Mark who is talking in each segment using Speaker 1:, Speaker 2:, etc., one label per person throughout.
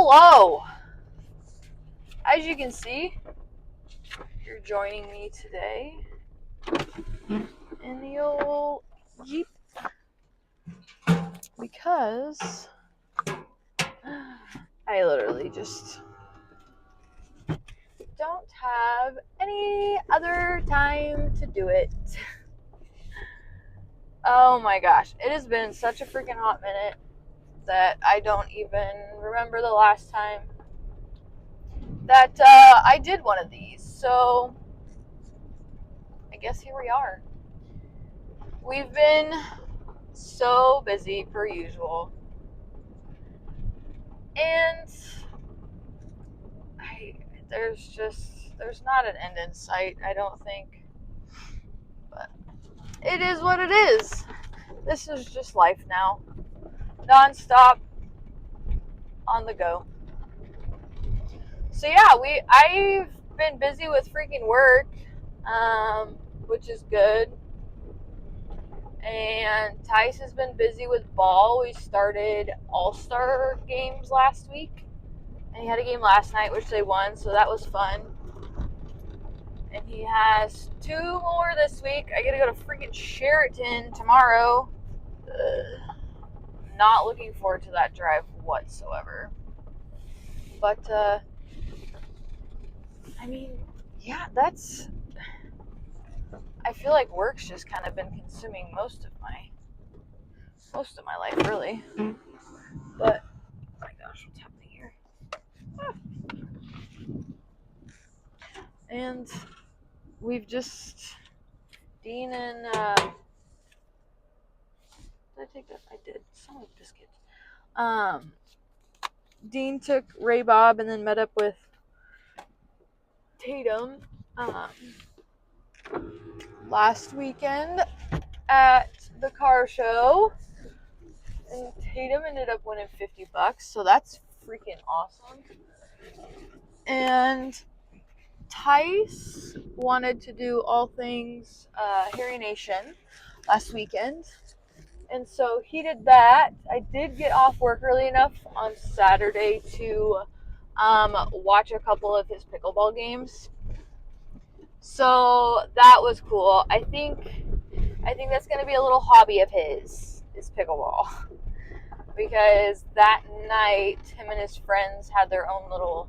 Speaker 1: Hello! As you can see, you're joining me today in the old Jeep because I literally just don't have any other time to do it. Oh my gosh, it has been such a freaking hot minute that I don't even remember the last time that I did one of these. So I guess here we are. We've been so busy per usual. And there's not an end in sight, I don't think. But it is what it is. This is just life now. Non-stop, on the go. So yeah, I've been busy with freaking work, which is good. And Tice has been busy with ball. We started All-Star games last week. And he had a game last night, which they won, so that was fun. And he has 2 more this week. I gotta go to freaking Sheraton tomorrow. Not looking forward to that drive whatsoever. But, I mean, yeah, I feel like work's just kind of been consuming most of my life, really. But, oh my gosh, what's happening here? And we've just, Dean and, did I take that? I did. Son of a biscuit. Dean took Ray Bob and then met up with Tatum last weekend at the car show, and Tatum ended up winning $50, so that's freaking awesome. And Tice wanted to do all things Harry Nation last weekend, and so he did that. I did get off work early enough on Saturday to watch a couple of his pickleball games. So that was cool. I think that's going to be a little hobby of his, is pickleball. Because that night, him and his friends had their own little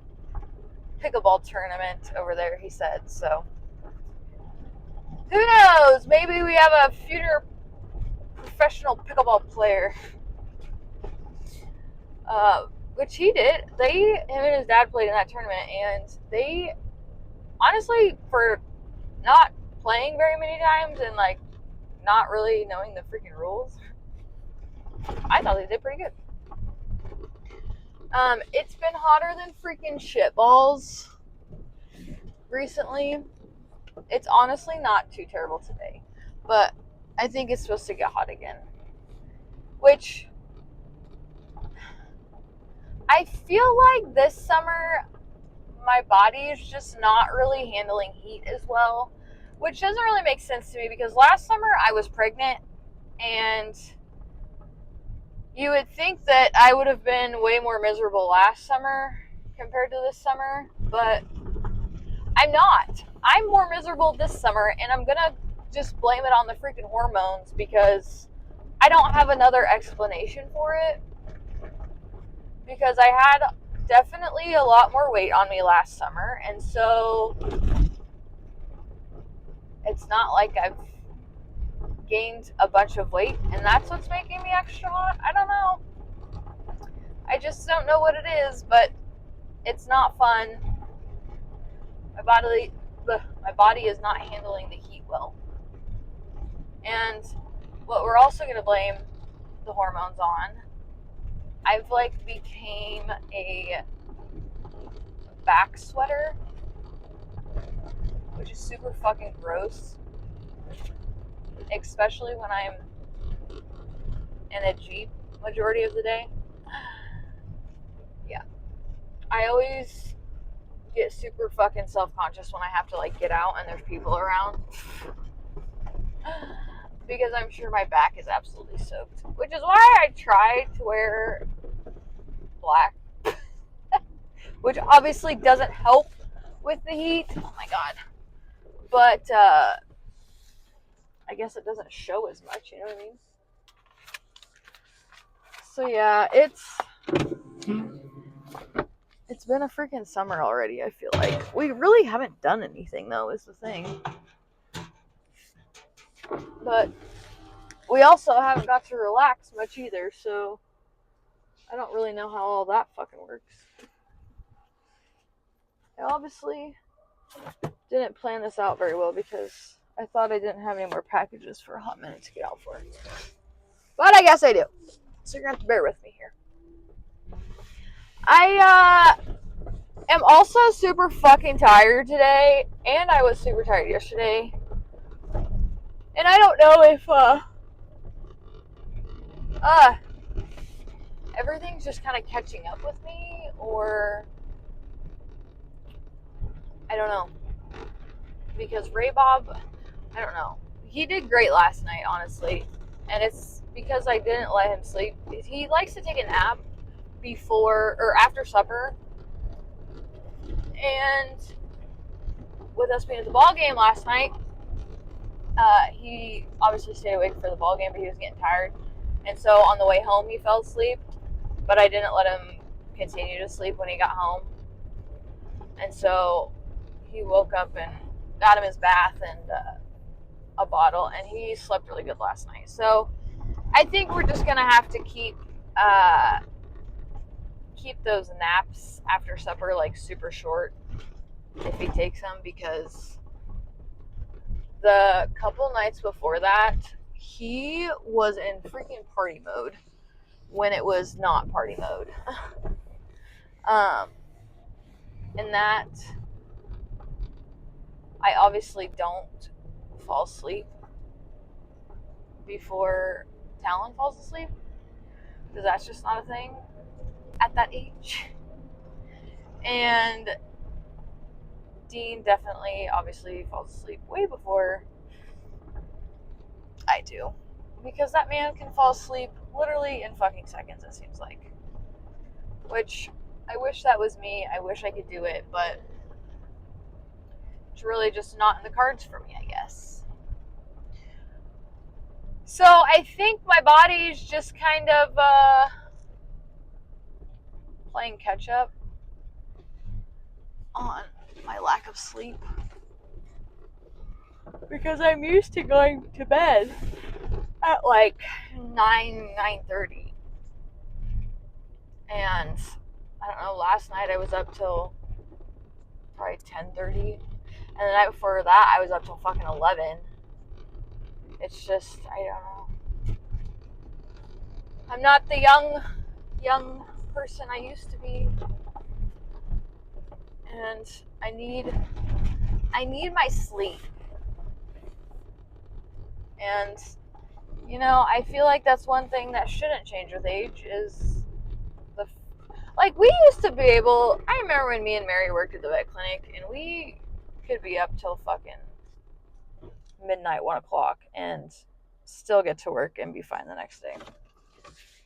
Speaker 1: pickleball tournament over there, he said. So who knows? Maybe we have a future professional pickleball player. Which he did. Him and his dad played in that tournament, and they, honestly, for not playing very many times and like not really knowing the freaking rules, I thought they did pretty good. It's been hotter than freaking shitballs recently. It's honestly not too terrible today, but I think it's supposed to get hot again, which I feel like this summer my body is just not really handling heat as well, which doesn't really make sense to me because last summer I was pregnant, and you would think that I would have been way more miserable last summer compared to this summer, but I'm not. I'm more miserable this summer, and I'm gonna just blame it on the freaking hormones because I don't have another explanation for it. Because I had definitely a lot more weight on me last summer, and so it's not like I've gained a bunch of weight, and that's what's making me extra hot. I don't know. I just don't know what it is, but it's not fun. My body is not handling the heat well. And what we're also going to blame the hormones on, I've became a back sweater, which is super fucking gross, especially when I'm in a Jeep majority of the day. Yeah. I always get super fucking self-conscious when I have to get out and there's people around. Because I'm sure my back is absolutely soaked. Which is why I try to wear black which obviously doesn't help with the heat. Oh my god. But I guess it doesn't show as much, you know what I mean? So yeah, it's been a freaking summer already, I feel like. We really haven't done anything though, is the thing. But we also haven't got to relax much either, so I don't really know how all that fucking works. I obviously didn't plan this out very well because I thought I didn't have any more packages for a hot minute to get out for. But I guess I do. So you're going to have to bear with me here. I am also super fucking tired today, and I was super tired yesterday. And I don't know if everything's just kind of catching up with me, or I don't know. Because Ray Bob, I don't know. He did great last night, honestly. And it's because I didn't let him sleep. He likes to take a nap before or after supper. And with us being at the ball game last night, he obviously stayed awake for the ball game, but he was getting tired. And so on the way home, he fell asleep. But I didn't let him continue to sleep when he got home. And so he woke up and got him his bath and a bottle, and he slept really good last night. So I think we're just gonna have to keep those naps after supper like super short if he takes them, because the couple nights before that he was in freaking party mode when it was not party mode. And that I obviously don't fall asleep before Talon falls asleep, because that's just not a thing at that age. And Dean definitely obviously falls asleep way before I do, because that man can fall asleep literally in fucking seconds, it seems like. Which I wish that was me. I wish I could do it, but it's really just not in the cards for me, I guess. So I think my body's just kind of playing catch up on my lack of sleep, because I'm used to going to bed at like 9:30, and I don't know, last night I was up till probably 10:30, and the night before that I was up till fucking 11. It's just, I don't know, I'm not the young person I used to be, and I need my sleep. And you know, I feel like that's one thing that shouldn't change with age, is like, we used to be able, I remember when me and Mary worked at the vet clinic, and we could be up till fucking midnight, 1 o'clock, and still get to work and be fine the next day.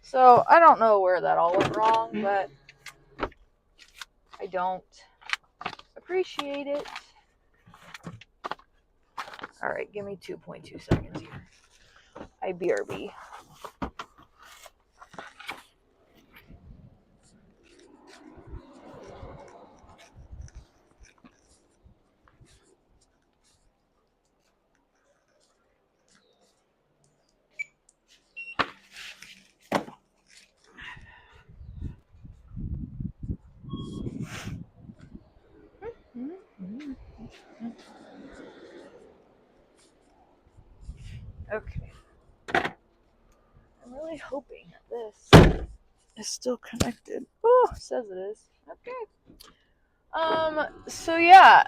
Speaker 1: So I don't know where that all went wrong, but I don't appreciate it. All right, give me 2.2 seconds here. I BRB. Okay. I'm really hoping that this is still connected. Oh, it says it is. Okay. So yeah,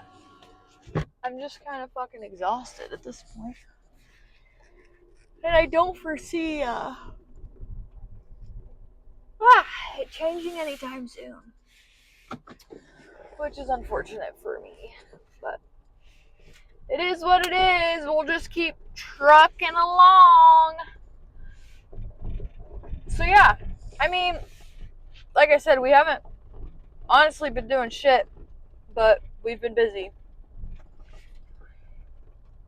Speaker 1: I'm just kind of fucking exhausted at this point. And I don't foresee it changing anytime soon. Which is unfortunate for me. But it is what it is. We'll just keep trucking along. So yeah, I mean, like I said, we haven't honestly been doing shit, but we've been busy.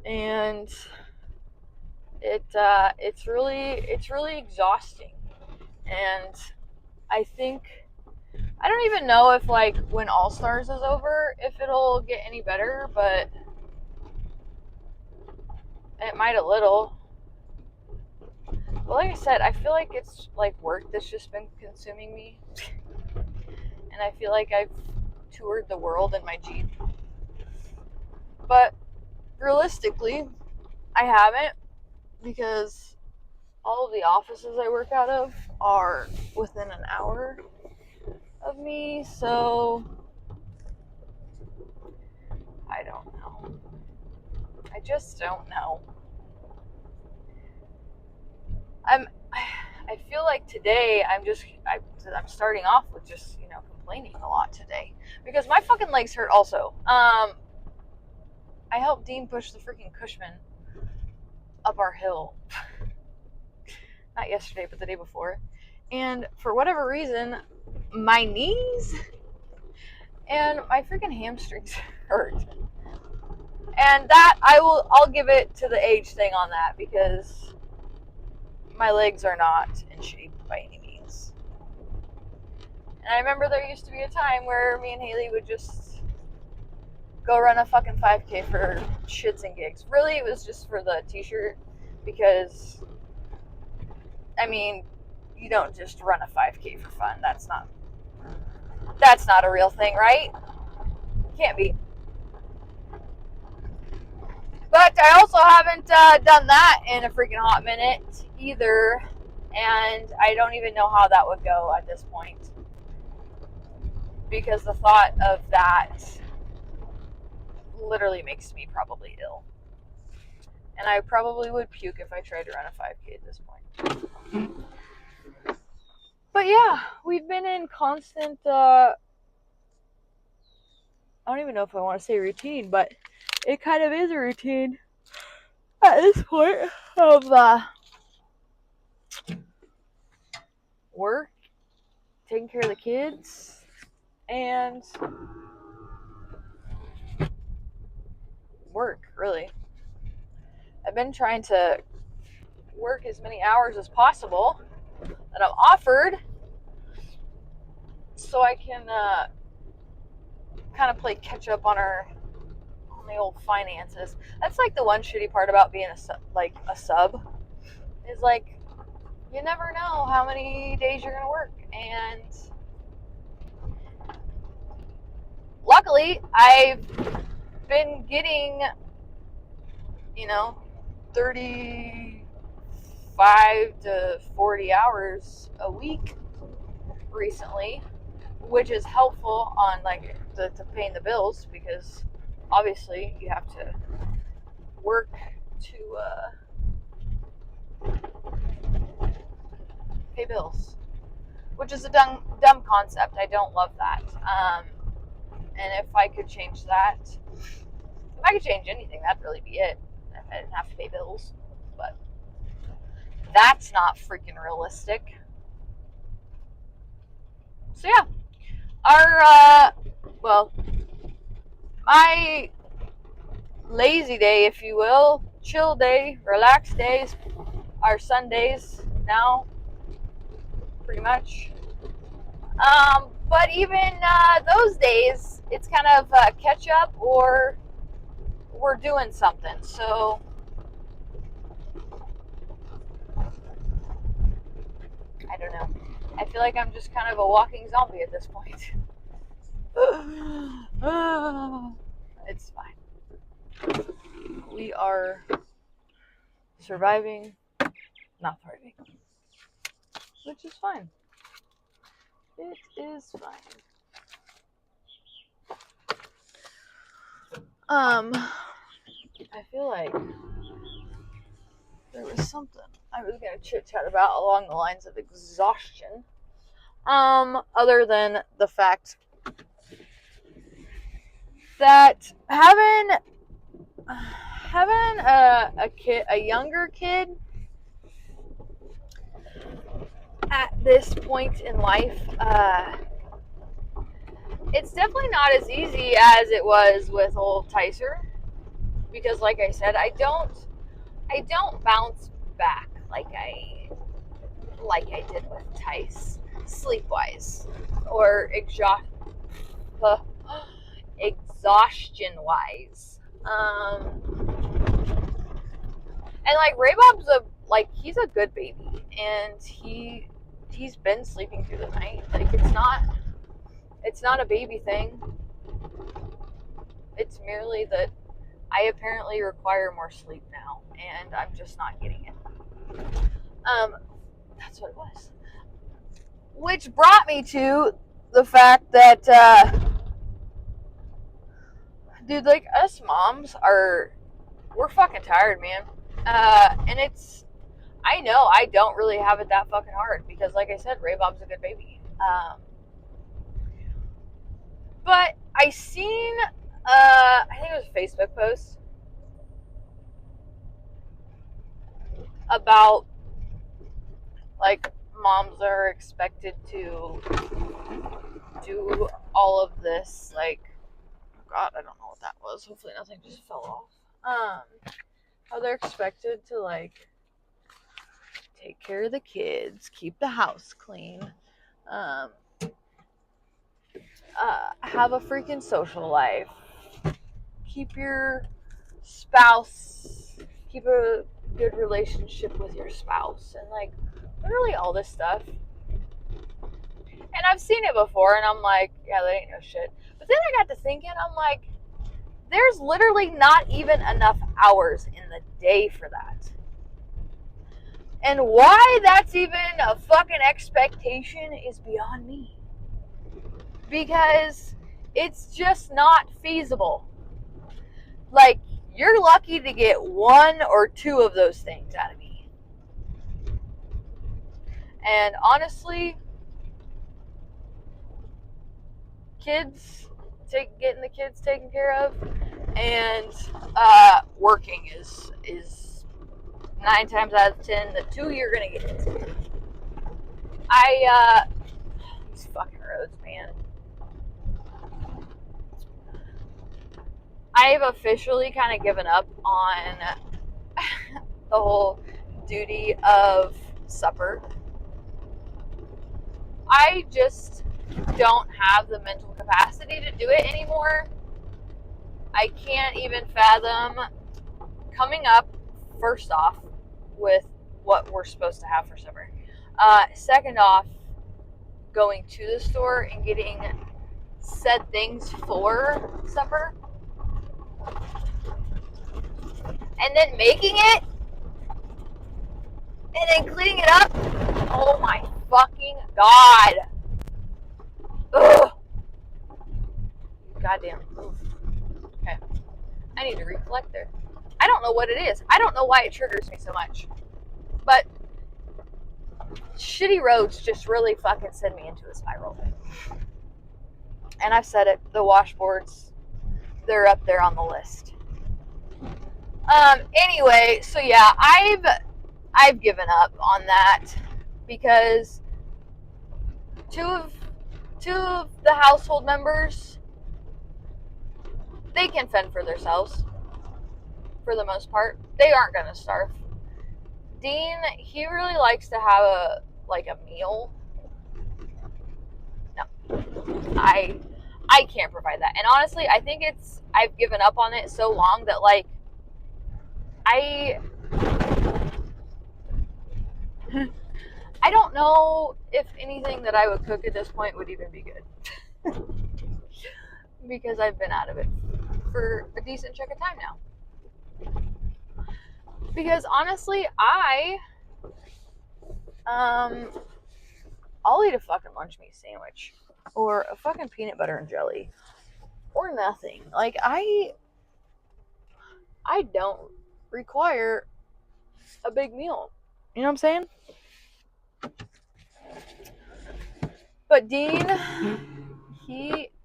Speaker 1: And it's really exhausting. And I think I don't even know if like when All Stars is over if it'll get any better, but it might a little. But like I said, I feel like it's like work that's just been consuming me. And I feel like I've toured the world in my Jeep. But realistically, I haven't, because all of the offices I work out of are within an hour of me, so I don't know. I just don't know. I feel like today I'm starting off with just, complaining a lot today because my fucking legs hurt also. I helped Dean push the freaking Cushman up our hill. Not yesterday, but the day before. And for whatever reason, my knees and my freaking hamstrings hurt. And that I'll give it to the age thing on that, because my legs are not in shape by any means. And I remember there used to be a time where me and Haley would just go run a fucking 5K for shits and gigs. Really, it was just for the t-shirt, because, I mean, you don't just run a 5K for fun. That's not a real thing, right? Can't be. But I also haven't done that in a freaking hot minute either, and I don't even know how that would go at this point, because the thought of that literally makes me probably ill. And I probably would puke if I tried to run a 5K at this point. But yeah, we've been in constant, I don't even know if I want to say routine, but it kind of is a routine at this point of work, taking care of the kids, and work, really. I've been trying to work as many hours as possible that I'm offered, so I can kind of play catch up on the old finances. That's like the one shitty part about being a sub, is like, you never know how many days you're gonna work. And luckily I've been getting 35 to 40 hours a week recently, which is helpful on like to paying the bills, because obviously you have to work to pay bills, which is a dumb concept. I don't love that. And if I could change that, if I could change anything, that'd really be it. If I didn't have to pay bills. But that's not freaking realistic. So yeah, my lazy day, if you will, chill day, relaxed days, are Sundays now, pretty much. But even those days, it's kind of catch up, or we're doing something. So I don't know. I feel like I'm just kind of a walking zombie at this point. It's fine. We are surviving, not thriving, which is fine. It is fine. I feel like there was something I was gonna chit chat about along the lines of exhaustion. Other than the fact that having a younger kid at this point in life it's definitely not as easy as it was with old Tyser, because like I said, I don't bounce back like I did with Tice, sleep wise or exhaustion wise. And like Raybob's he's a good baby, and he's been sleeping through the night. Like it's not a baby thing. It's merely that I apparently require more sleep now, and I'm just not getting it. That's what it was. Which brought me to the fact that, dude, like, us moms we're fucking tired, man. And I know I don't really have it that fucking hard, because, like I said, Raybob's a good baby. But I seen, I think it was a Facebook post about, like, moms are expected to do all of this, like, oh God, I don't know what that was. Hopefully nothing just fell off. How they're expected to, like, take care of the kids, keep the house clean, have a freaking social life, keep a good relationship with your spouse, and like literally all this stuff. And I've seen it before, and I'm like, yeah, that ain't no shit. But then I got to thinking, I'm like, there's literally not even enough hours in the day for that. And why that's even a fucking expectation is beyond me. Because it's just not feasible. Like, you're lucky to get one or two of those things out of me. And honestly, getting the kids taken care of, and working is 9 times out of 10 the two you're gonna get. These fucking roads, man. I've officially kind of given up on the whole duty of supper. I just don't have the mental capacity to do it anymore. I can't even fathom coming up, first off, with what we're supposed to have for supper. Second off, going to the store and getting said things for supper. And then making it. And then cleaning it up. Oh my fucking God. Ugh. Goddamn. Okay. I need to reflect there. I don't know what it is. I don't know why it triggers me so much. But shitty roads just really fucking send me into a spiral. And I've said it, the washboards, they're up there on the list. Anyway, so yeah, I've given up on that, because two of the household members, they can fend for themselves for the most part. They aren't gonna starve. Dean, he really likes to have a meal. No, I can't provide that. And honestly, I think I've given up on it so long that like I don't know if anything that I would cook at this point would even be good. Because I've been out of it for a decent chunk of time now. Because honestly, I'll eat a fucking lunch meat sandwich or a fucking peanut butter and jelly or nothing. Like I don't require a big meal. You know what I'm saying? But Dean,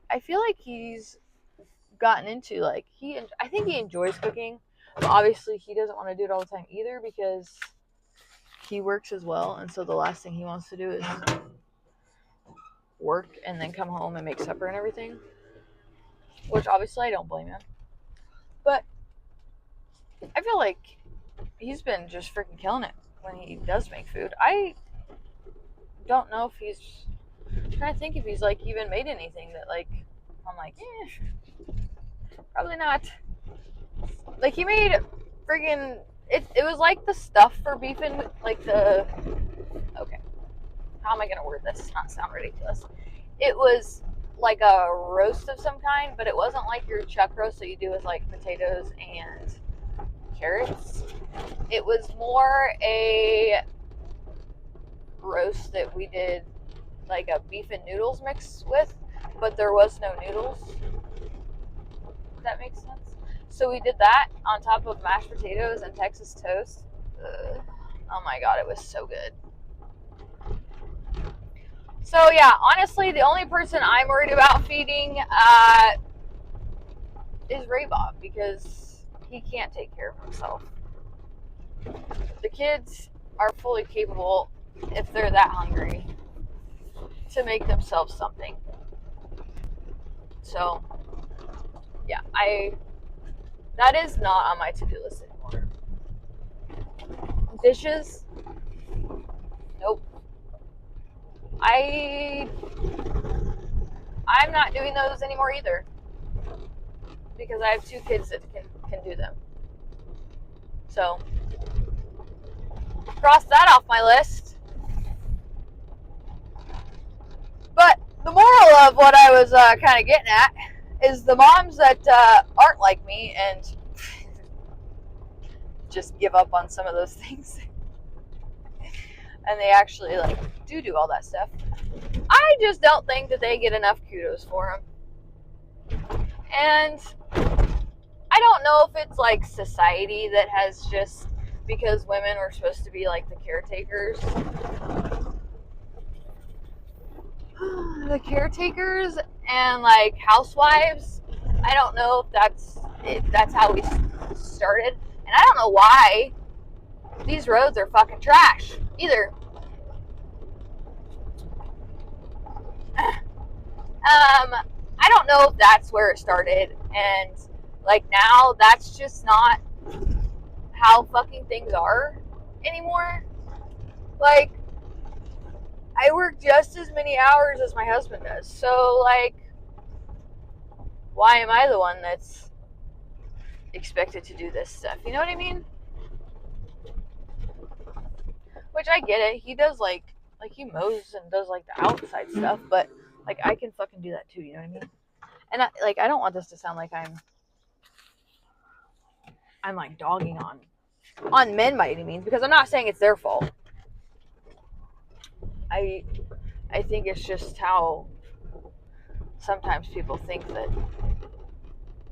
Speaker 1: I feel like he's gotten into I think he enjoys cooking, but obviously he doesn't want to do it all the time either, because he works as well, and so the last thing he wants to do is work and then come home and make supper and everything. which obviously I don't blame him. But I feel like he's been just freaking killing it when he does make food. I don't know if he's I'm trying to think if he's like even made anything that like I'm like, probably not. Like he made freaking it was like the stuff for beef and like the okay. How am I gonna word this? Not sound ridiculous. It was like a roast of some kind, but it wasn't like your chuck roast that you do with like potatoes and carrots. It was more a roast that we did like a beef and noodles mix with, but there was no noodles. If that makes sense. So we did that on top of mashed potatoes and Texas toast. Oh my god, it was so good. So yeah, honestly, the only person I'm worried about feeding is Ray Bob because he can't take care of himself. The kids are fully capable, if they're that hungry, to make themselves something. So yeah, that is not on my to-do list anymore. Dishes, nope. I'm not doing those anymore either because I have 2 kids that can do them. So cross that off my list. But the moral of what I was kind of getting at is the moms that aren't like me and just give up on some of those things and they actually like do all that stuff. I just don't think that they get enough kudos for them. And I don't know if it's like society that has just, because women were supposed to be like the caretakers and like housewives. I don't know if that's how we started, and I don't know why these roads are fucking trash either. I don't know if that's where it started, and like now that's just not how fucking things are anymore. Like, I work just as many hours as my husband does, so like, why am I the one that's expected to do this stuff? You know what I mean? Which I get it. He does like he mows and does like the outside stuff, but like I can fucking do that too. You know what I mean? And I don't want this to sound like I'm like dogging on men by any means, because I'm not saying it's their fault. I think it's just how sometimes people think that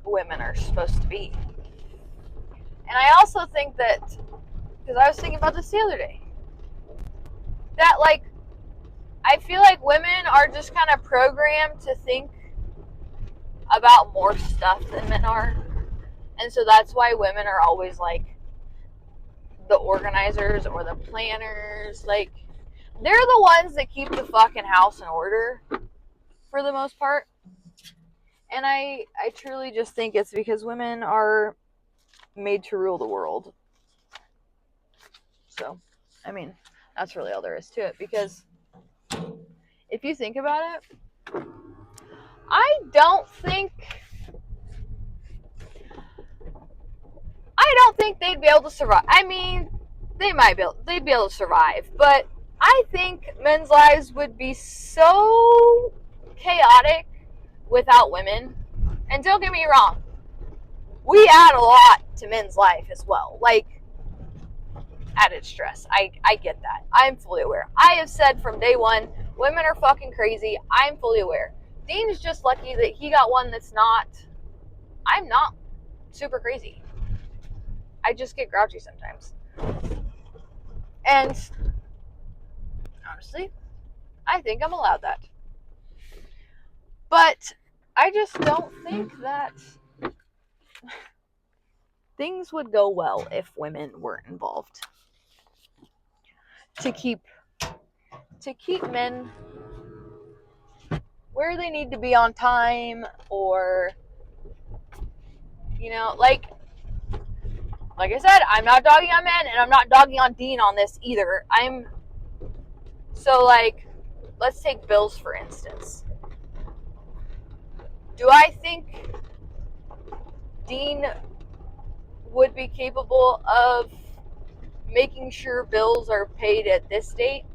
Speaker 1: women are supposed to be. And I also think that, because I was thinking about this the other day, that like I feel like women are just kind of programmed to think about more stuff than men are. And so that's why women are always like the organizers or the planners. Like, they're the ones that keep the fucking house in order for the most part. And I truly just think it's because women are made to rule the world. So, I mean, that's really all there is to it. Because if you think about it, I don't think they'd be able to survive. I mean, they'd be able to survive, but I think men's lives would be so chaotic without women. And don't get me wrong, we add a lot to men's life as well. Like, added stress. I get that. I'm fully aware. I have said from day one, women are fucking crazy. I'm fully aware. Dean's just lucky that he got one that's not. I'm not super crazy. I just get grouchy sometimes. And honestly, I think I'm allowed that. But I just don't think that things would go well if women weren't involved. To keep men where they need to be on time, or You know, like I said, I'm not dogging on men, and I'm not dogging on Dean on this either. So, like, let's take bills, for instance. Do I think Dean would be capable of making sure bills are paid at this date?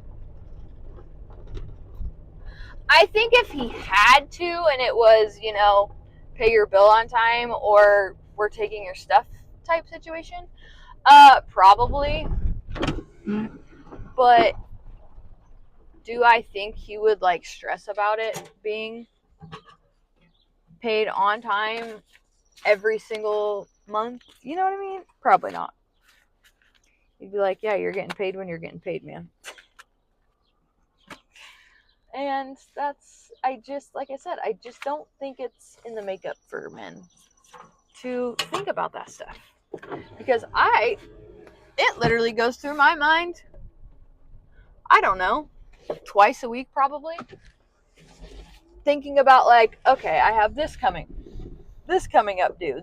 Speaker 1: I think if he had to, and it was, you know, pay your bill on time or we're taking your stuff type situation, probably. But do I think he would, like, stress about it being paid on time every single month? You know what I mean? Probably not. He'd be like, yeah, you're getting paid when you're getting paid, man. And that's, like I said, I just don't think it's in the makeup for men to think about that stuff. Because it literally goes through my mind, I don't know, twice a week probably. Thinking about, like, okay, I have this coming up due.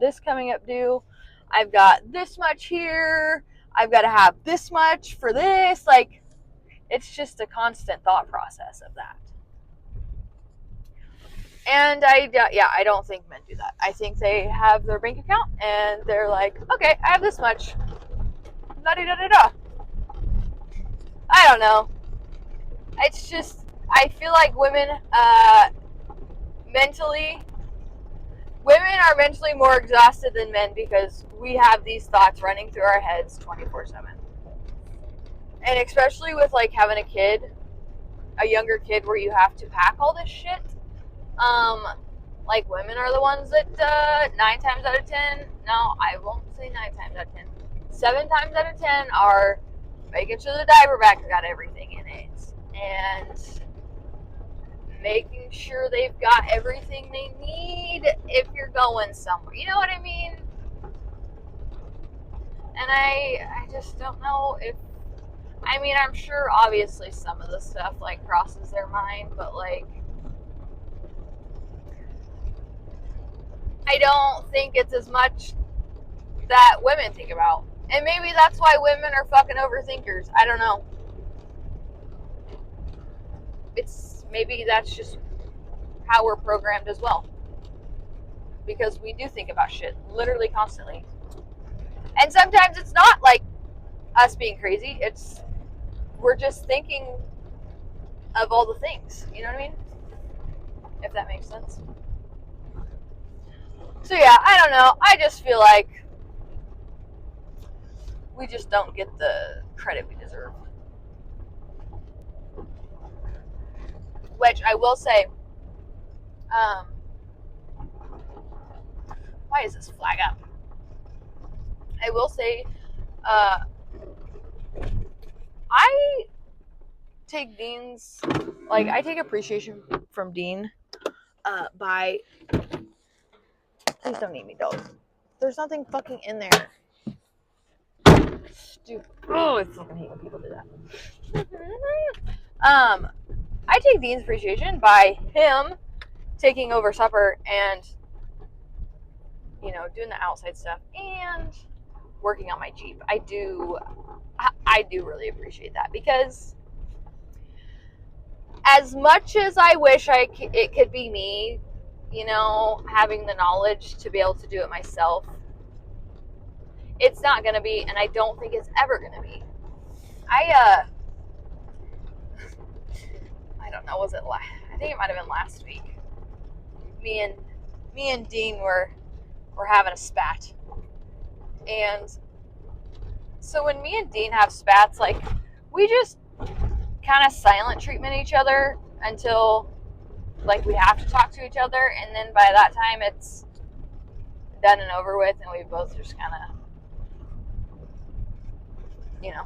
Speaker 1: I've got this much here. I've got to have this much for this. Like, it's just a constant thought process of that. And I don't think men do that. I think they have their bank account and they're like, okay, I have this much. Da-da-da-da-da. I don't know. It's just, I feel like women are mentally more exhausted than men because we have these thoughts running through our heads 24/7. And especially with, like, having a younger kid where you have to pack all this shit. Like, women are the ones that 9 times out of 10, no, I won't say 9 times out of 10, 7 times out of 10 are making sure the diaper bag got everything in it and making sure they've got everything they need if you're going somewhere. You know what I mean? And I just don't know if, I mean, I'm sure obviously some of the stuff, like, crosses their mind, but, like, I don't think it's as much that women think about. And maybe that's why women are fucking overthinkers. I don't know. Maybe that's just how we're programmed as well. Because we do think about shit literally constantly. And sometimes it's not like us being crazy. We're just thinking of all the things. You know what I mean? If that makes sense. So yeah, I don't know. I just feel like we just don't get the credit we deserve. Which I will say, why is this flag up? I will say, I take Dean's, like, I take appreciation from Dean by, please don't eat me, dog. There's nothing fucking in there. Stupid. Oh, I fucking hate when people do that. I take Dean's appreciation by him taking over supper and, you know, doing the outside stuff and working on my Jeep. I do really appreciate that, because as much as I wish it could be me, you know, having the knowledge to be able to do it myself, it's not going to be, and I don't think it's ever going to be. I don't know, I think it might have been last week. Me and Dean were having a spat. And so when me and Dean have spats, like, we just kind of silent treatment each other until, like, we have to talk to each other, and then by that time it's done and over with, and we both just kind of, you know,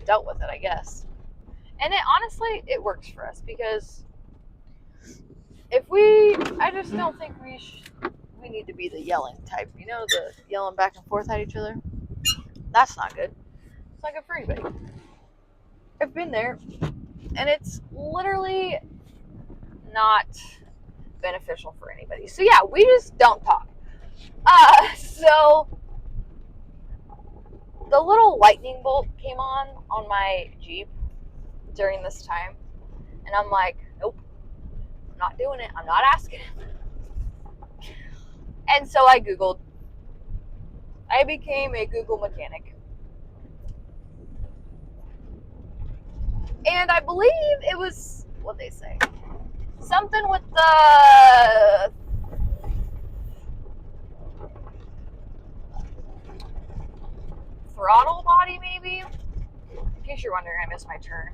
Speaker 1: dealt with it, I guess. And honestly, it works for us, because I just don't think we need to be the yelling type, you know, the yelling back and forth at each other. That's not good. It's not good for anybody. I've been there, and it's literally not beneficial for anybody. So yeah, we just don't talk. So the little lightning bolt came on my Jeep during this time, and I'm like, nope, I'm not doing it. I'm not asking. And so I Googled. I became a Google mechanic. And I believe it was what they say. Something with the throttle body, maybe? In case you're wondering, I missed my turn.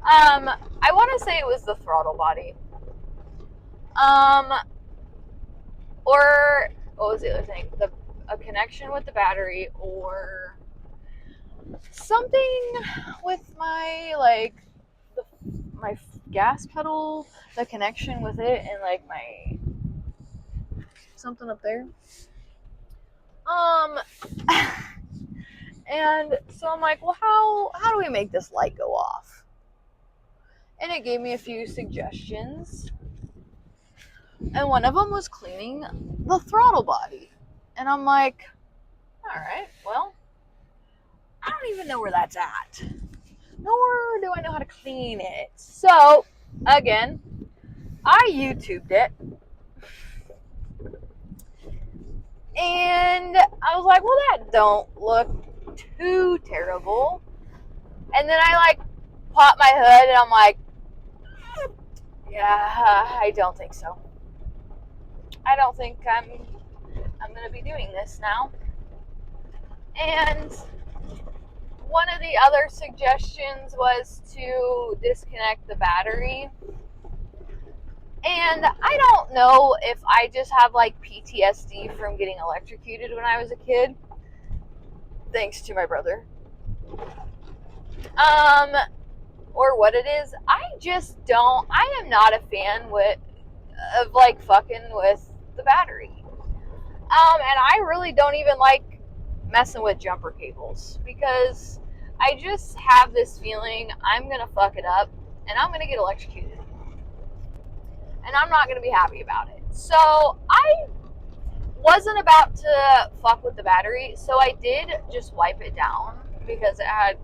Speaker 1: I want to say it was the throttle body. Or what was the other thing? A connection with the battery, or something with my my gas pedal, the connection with it, and like my something up there. And so I'm like, well, how do we make this light go off? And it gave me a few suggestions. And one of them was cleaning the throttle body. And I'm like, all right, well, I don't even know where that's at. Nor do I know how to clean it. So, again, I YouTubed it. And I was like, well, that don't look too terrible. And then I like pop my hood and I'm like, yeah, I don't think so. I don't think I'm going to be doing this now. And one of the other suggestions was to disconnect the battery. And I don't know if I just have like PTSD from getting electrocuted when I was a kid. Thanks to my brother. Or what it is. I am not a fan of like fucking with the battery. And I really don't even like messing with jumper cables because I just have this feeling I'm gonna fuck it up and I'm gonna get electrocuted. And I'm not gonna be happy about it. So I wasn't about to fuck with the battery, so I did just wipe it down because it had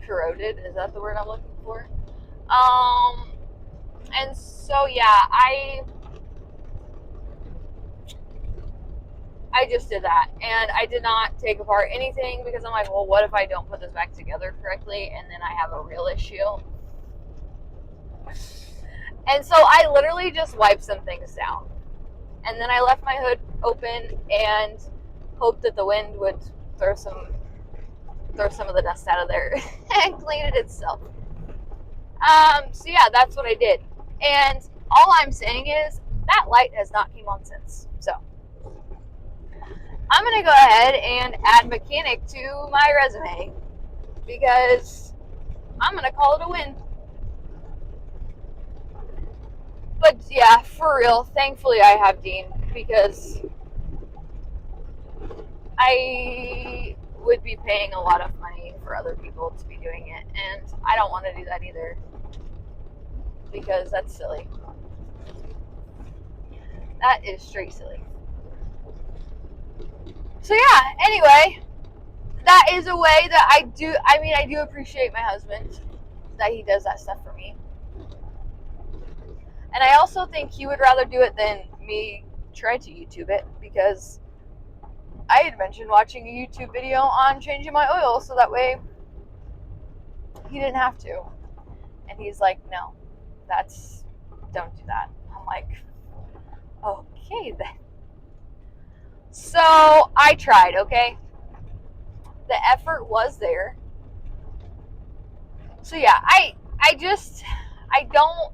Speaker 1: corroded. Is that the word I'm looking for? And so yeah, I just did that, and I did not take apart anything because I'm like, well, what if I don't put this back together correctly and then I have a real issue? And so I literally just wiped some things down, and then I left my hood open and hoped that the wind would throw some of the dust out of there and clean it itself. So yeah, that's what I did, and all I'm saying is that light has not came on since. So I'm going to go ahead and add mechanic to my resume because I'm going to call it a win. But yeah, for real, thankfully I have Dean because I would be paying a lot of money for other people to be doing it, and I don't want to do that either because that's silly. That is straight silly. So yeah, anyway, that is a way that I do appreciate my husband, that he does that stuff for me. And I also think he would rather do it than me try to YouTube it, because I had mentioned watching a YouTube video on changing my oil so that way he didn't have to. And he's like, no, don't do that. I'm like, okay then. So I tried, okay? The effort was there. So yeah,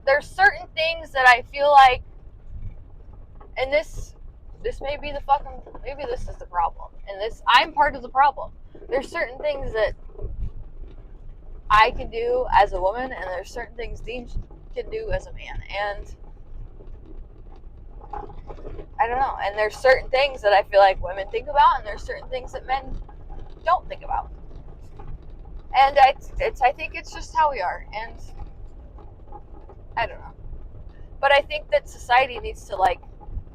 Speaker 1: there's certain things that I feel like, and this may be maybe this is the problem, and I'm part of the problem. There's certain things that I can do as a woman, and there's certain things Dean can do as a man, and I don't know, and there's certain things that I feel like women think about, and there's certain things that men don't think about, and I think it's just how we are, and I don't know, but I think that society needs to like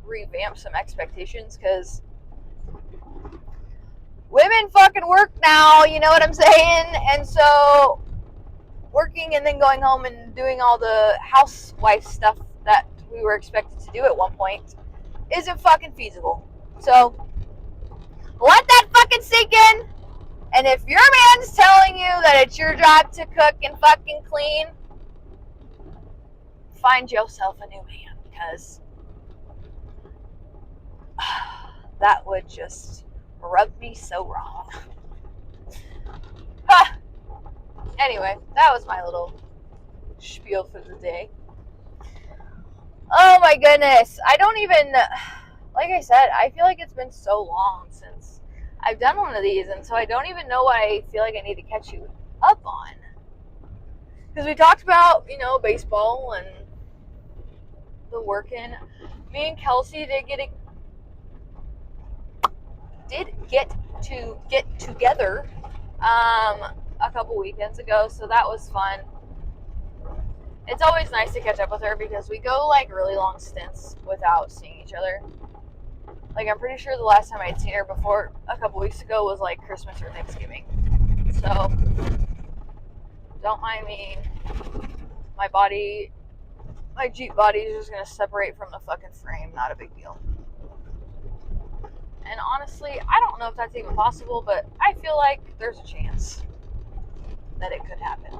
Speaker 1: revamp some expectations, because women fucking work now, you know what I'm saying? And so working and then going home and doing all the housewife stuff that we were expected to do at one point isn't fucking feasible. So let that fucking sink in. And if your man's telling you that it's your job to cook and fucking clean, find yourself a new man, because that would just rub me so wrong. Anyway, that was my little spiel for the day. Oh my goodness. I don't even, like I said, I feel like it's been so long since I've done one of these, and so I don't even know what I feel like I need to catch you up on. Because we talked about, baseball and the working. Me and Kelsey did get to get together a couple weekends ago, so that was fun. It's always nice to catch up with her because we go like really long stints without seeing each other. Like, I'm pretty sure the last time I'd seen her before a couple weeks ago was like Christmas or Thanksgiving. So don't mind me. My Jeep body is just gonna separate from the fucking frame. Not a big deal. And honestly, I don't know if that's even possible, but I feel like there's a chance that it could happen.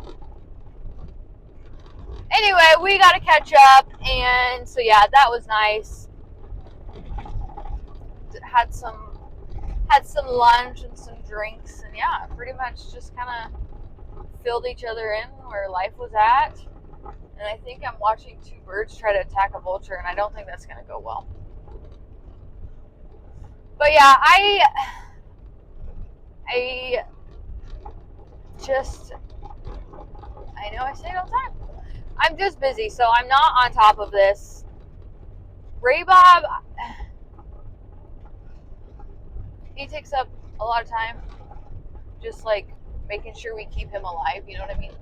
Speaker 1: Anyway, we gotta catch up, and so yeah, that was nice. Had some lunch and some drinks, and yeah, pretty much just kind of filled each other in where life was at. And I think I'm watching two birds try to attack a vulture, and I don't think that's gonna go well. But yeah, I know I say it all the time. I'm just busy, so I'm not on top of this. Ray Bob, he takes up a lot of time, just like making sure we keep him alive, you know what I mean?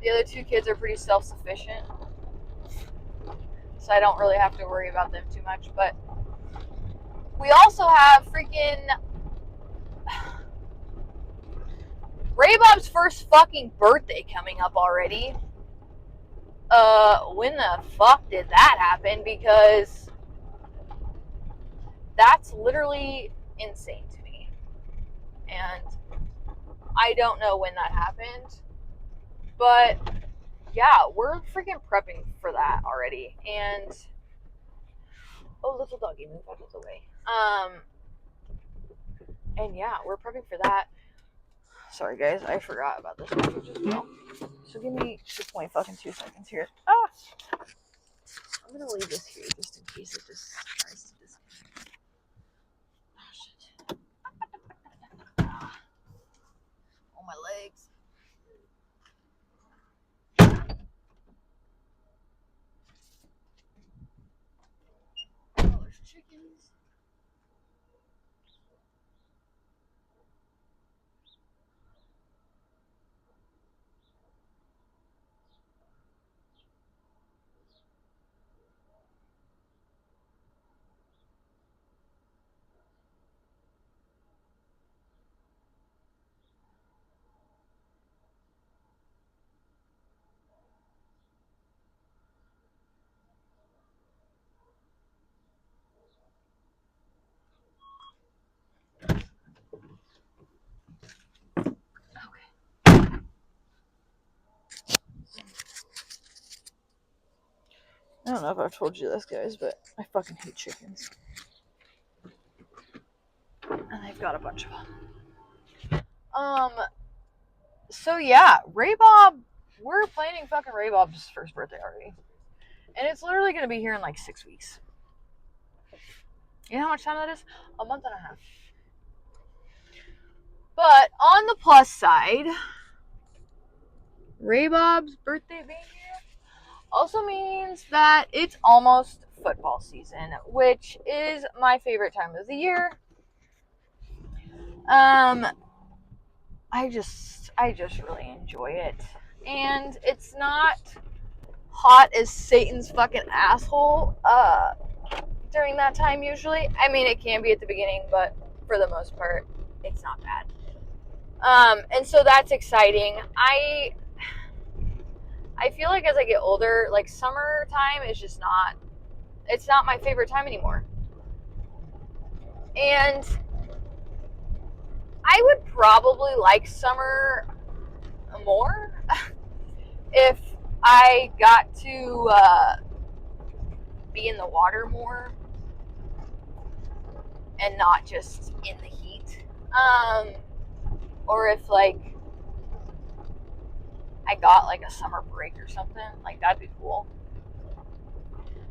Speaker 1: The other two kids are pretty self-sufficient, so I don't really have to worry about them too much. But we also have freaking Ray Bob's first fucking birthday coming up already. When the fuck did that happen? Because that's literally insane to me. And I don't know when that happened. But yeah, we're freaking prepping for that already. And oh, little doggy, move out of the way. And yeah, we're prepping for that. Sorry guys, I forgot about this package as well. So give me 2.2 seconds here. I'm gonna leave this here just in case it just tries to disconnect. Oh shit. Oh, my legs. Oh, there's chickens. I don't know if I've told you this, guys, but I fucking hate chickens. And I've got a bunch of them. So yeah, Ray Bob, we're planning fucking Ray Bob's first birthday already. And it's literally going to be here in like 6 weeks. You know how much time that is? A month and a half. But on the plus side, Ray Bob's birthday being here also means that it's almost football season, which is my favorite time of the year. I just really enjoy it. And it's not hot as Satan's fucking asshole during that time usually. I mean, it can be at the beginning, but for the most part, it's not bad. And so that's exciting. I feel like as I get older, like summertime is just not, it's not my favorite time anymore. And I would probably like summer more if I got to be in the water more and not just in the heat. Or if like I got like a summer break or something, like that'd be cool.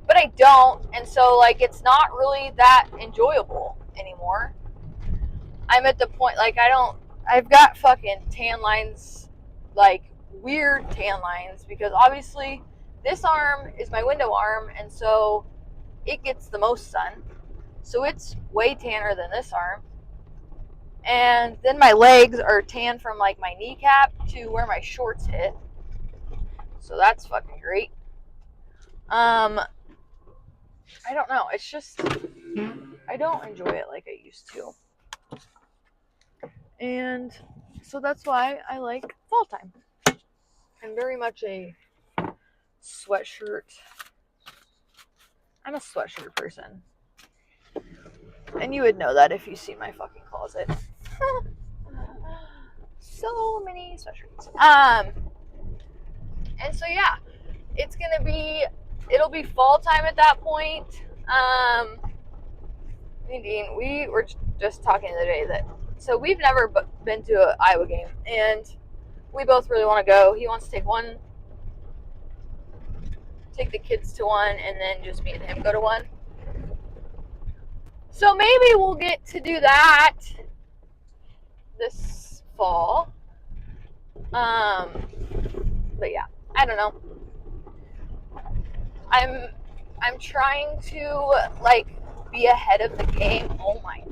Speaker 1: But I don't, and so like it's not really that enjoyable anymore. I'm at the point like I've got fucking tan lines, like weird tan lines, because obviously this arm is my window arm, and so it gets the most sun. So it's way tanner than this arm. And then my legs are tan from like my kneecap to where my shorts hit. So that's fucking great. I don't know. It's just, I don't enjoy it like I used to. And so that's why I like fall time. I'm very much a sweatshirt. I'm a sweatshirt person. And you would know that if you see my fucking closet. So many sweatshirts. And so yeah, it'll be fall time at that point. Dean, we were just talking the other day that, so we've never been to an Iowa game, and we both really want to go. He wants to take the kids to one, and then just me and him go to one. So maybe we'll get to do that this fall. But yeah, I don't know. I'm trying to like be ahead of the game. Oh my.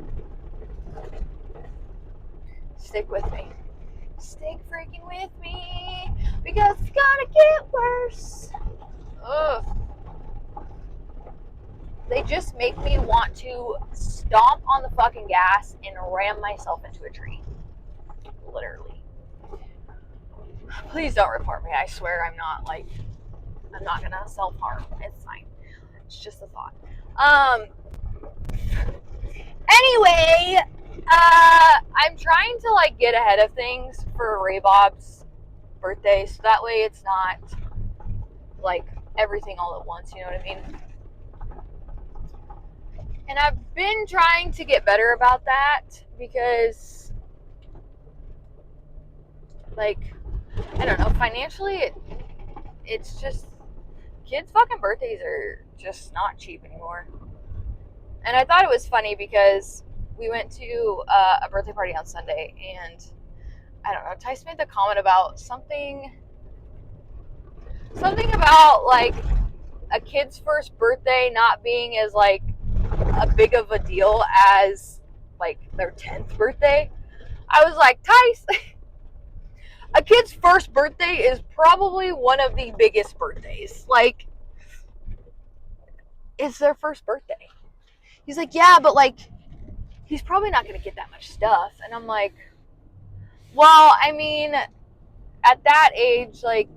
Speaker 1: Stick with me. Stick freaking with me, because it's gonna get worse. Ugh. They just make me want to stomp on the fucking gas and ram myself into a tree. Literally. Please don't report me. I swear I'm not gonna self-harm. It's fine. It's just a thought. Anyway, I'm trying to like get ahead of things for Ray Bob's birthday, so that way it's not like everything all at once, you know what I mean? And I've been trying to get better about that, because like, I don't know, financially it's just, kids' fucking birthdays are just not cheap anymore. And I thought it was funny because we went to a birthday party on Sunday, and I don't know, Tice made the comment about something about like a kid's first birthday not being as like a big of a deal as like their 10th birthday. I was like, Tice, a kid's first birthday is probably one of the biggest birthdays. Like, it's their first birthday. He's like, yeah, but like, he's probably not going to get that much stuff. And I'm like, well, I mean, at that age, like,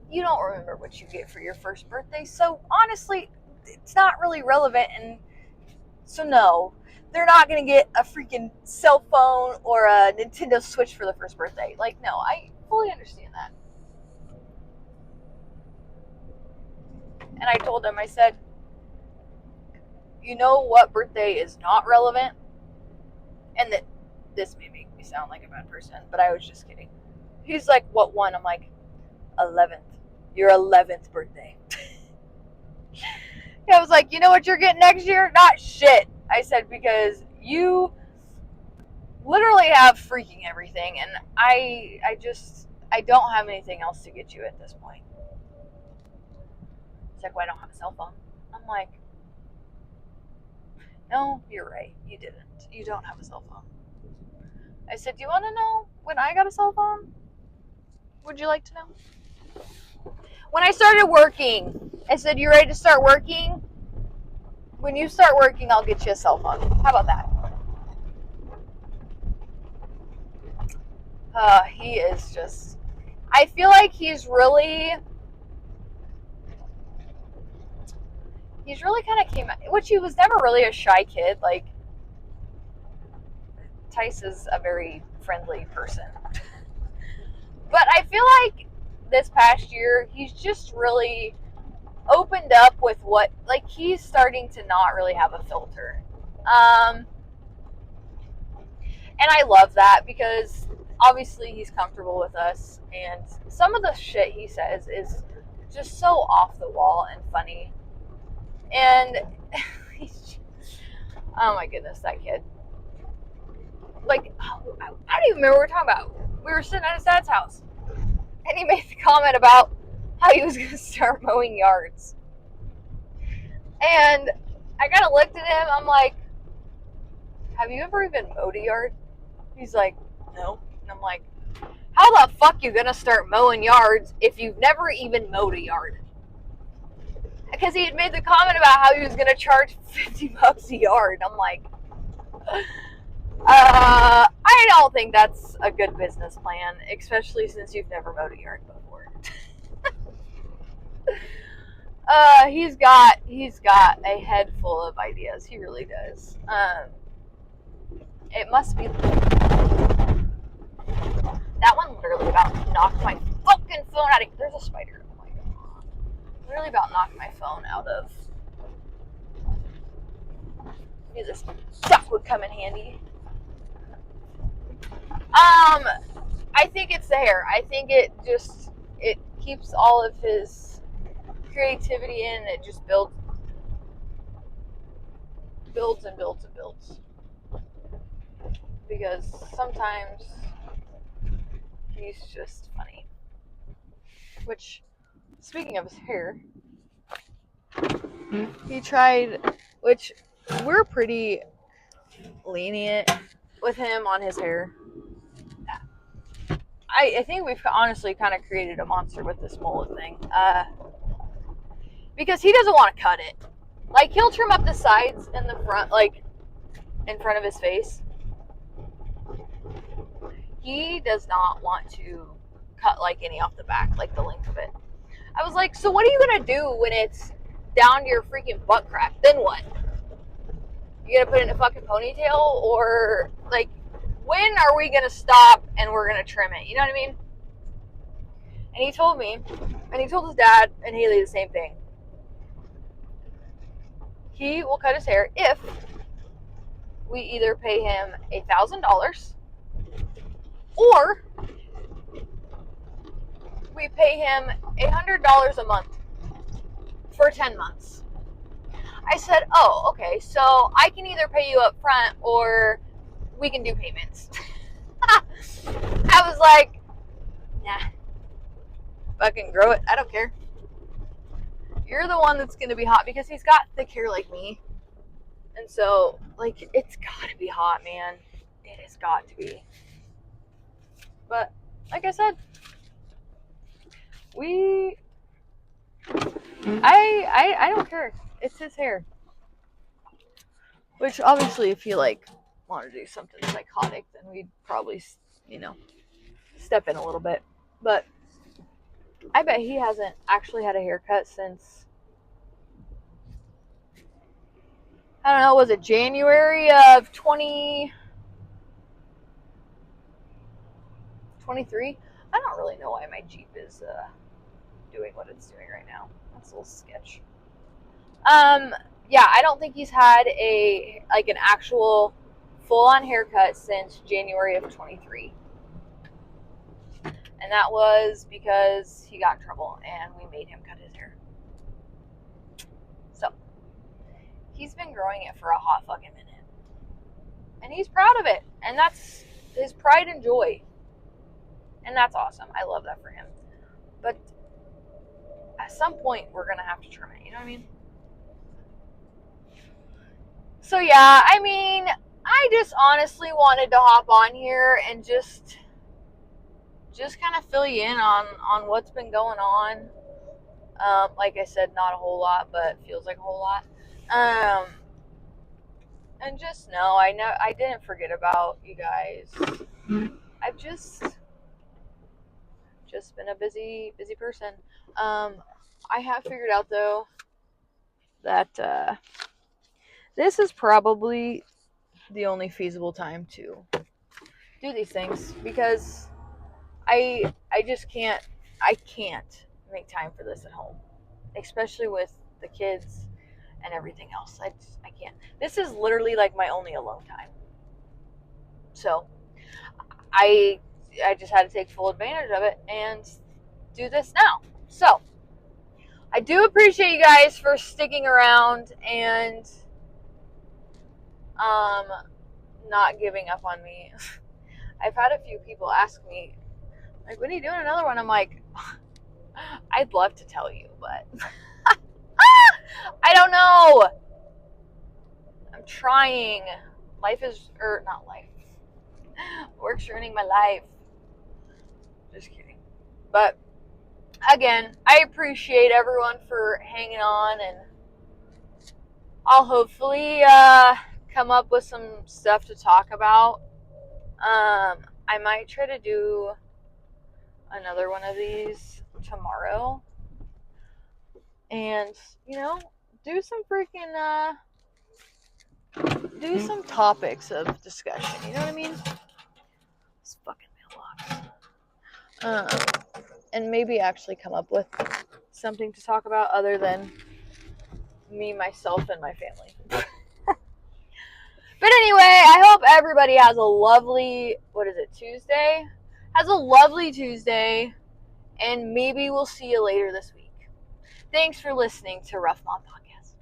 Speaker 1: you don't remember what you get for your first birthday. So honestly, it's not really relevant. And so no, they're not going to get a freaking cell phone or a Nintendo Switch for the first birthday. Like, no, I fully understand that. And I told him, I said, you know what birthday is not relevant? And that this may make me sound like a bad person, but I was just kidding. He's like, what one? I'm like, 11th. Your 11th birthday. I was like, you know what you're getting next year? Not shit. I said, because you literally have freaking everything, and I don't have anything else to get you at this point. It's like, well, I don't have a cell phone. I'm like, no, you're right. You didn't. You don't have a cell phone. I said, do you want to know when I got a cell phone? Would you like to know? When I started working. I said, you ready to start working? When you start working, I'll get you a cell phone. How about that? He is just... I feel like he's really kind of came out, which he was never really a shy kid. Like, Tice is a very friendly person. But I feel like this past year, he's just really opened up with what, like, he's starting to not really have a filter. And I love that because obviously he's comfortable with us, and some of the shit he says is just so off the wall and funny. And oh my goodness, that kid. Like, I don't even remember what we were talking about. We were sitting at his dad's house, and he made the comment about how he was going to start mowing yards. And I kind of looked at him, I'm like, have you ever even mowed a yard? He's like, no. And I'm like, how the fuck you gonna start mowing yards if you've never even mowed a yard? Because he had made the comment about how he was gonna charge $50 a yard. I'm like, I don't think that's a good business plan, especially since you've never mowed a yard before. He's got a head full of ideas. He really does. It must be that one literally about knocked my fucking phone out of. There's a spider. Oh my god! Literally about knocked my phone out of. Maybe this stuff would come in handy. I think it's the hair. I think it keeps all of his creativity in. It just builds and builds and builds. Because sometimes he's just funny. Which, speaking of his hair, he tried, which we're pretty lenient with him on his hair. I think we've honestly kind of created a monster with this mullet thing. Because he doesn't want to cut it. Like, he'll trim up the sides and the front, like, in front of his face. He does not want to cut, like, any off the back, like, the length of it. I was like, so what are you going to do when it's down to your freaking butt crack? Then what? You going to put it in a fucking ponytail? Or, like, when are we going to stop and we're going to trim it? You know what I mean? And he told me, and he told his dad and Haley the same thing. He will cut his hair if we either pay him $1,000 or we pay him $100 a month for 10 months. I said, oh, okay, so I can either pay you up front or we can do payments. I was like, nah, fucking grow it. I don't care. You're the one that's going to be hot because he's got thick hair like me. And so, like, it's got to be hot, man. It has got to be. But, like I said, I don't care. It's his hair. Which, obviously, if you, like, want to do something psychotic, then we'd probably, step in a little bit. But I bet he hasn't actually had a haircut since, I don't know, was it January of 2023? I don't really know why my Jeep is doing what it's doing right now. That's a little sketch. Yeah, I don't think he's had an actual full-on haircut since January of 23. And that was because he got in trouble and we made him cut his hair. So, he's been growing it for a hot fucking minute. And he's proud of it. And that's his pride and joy. And that's awesome. I love that for him. But at some point, we're going to have to trim it. You know what I mean? So, yeah, I mean, I just honestly wanted to hop on here and just kind of fill you in on what's been going on. Like I said, not a whole lot, but feels like a whole lot. And just know, I didn't forget about you guys. I've just been a busy person. I have figured out though that this is probably the only feasible time to do these things because I just can't make time for this at home, especially with the kids and everything else. I can't. This is literally like my only alone time. So I just had to take full advantage of it and do this now. So I do appreciate you guys for sticking around and not giving up on me. I've had a few people ask me, like, when are you doing another one? I'm like, I'd love to tell you, but I don't know. I'm trying. Life is, or not life. Work's ruining my life. Just kidding. But again, I appreciate everyone for hanging on, and I'll hopefully come up with some stuff to talk about. I might try to do another one of these tomorrow, and do some freaking do some topics of discussion. You know what I mean? This fucking mailbox. And maybe actually come up with something to talk about other than me, myself, and my family. But anyway, I hope everybody has a lovely, Tuesday? Has a lovely Tuesday, and maybe we'll see you later this week. Thanks for listening to Rough Mom Podcast.